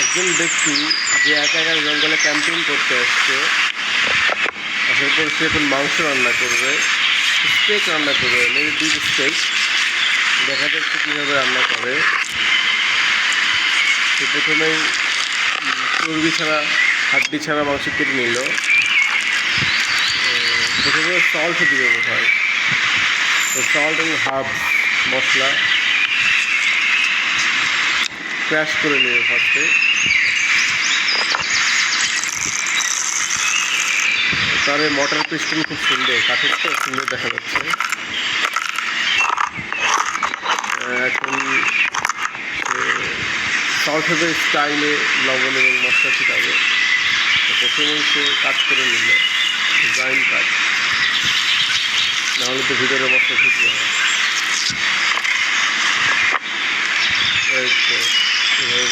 একজন ব্যক্তি যে একা একা জঙ্গলে ক্যাম্পিং করতে আসছে, আসার পর সে এখন মাংস রান্না করবে, স্টেক রান্না করবে, মেবি বিফ স্টেক। দেখা যাচ্ছে কীভাবে রান্না করে। সে প্রথমেই চর্বি ছাড়া, হাড্ডি ছাড়া মাংস কেটে নিল। প্রথমে সল্ট দিবে বোধ হয়, তো সল্ট এবং হার্বস মশলা ক্র্যাশ করে নেবে ফার্স্টে। তার এই মটর পিস্টন খুব সুন্দর, কাঠের তো সুন্দর দেখা যাচ্ছে। এখন সাউথ হেভের স্টাইলে লবণ এবং মশলা ছিটাবে। তো প্রথমেই সে কাট করে নিল, ডিজাইন কাট, নাহলে তো ভিতরে মশলা ঢুকে যাবে। এই তো এভাবে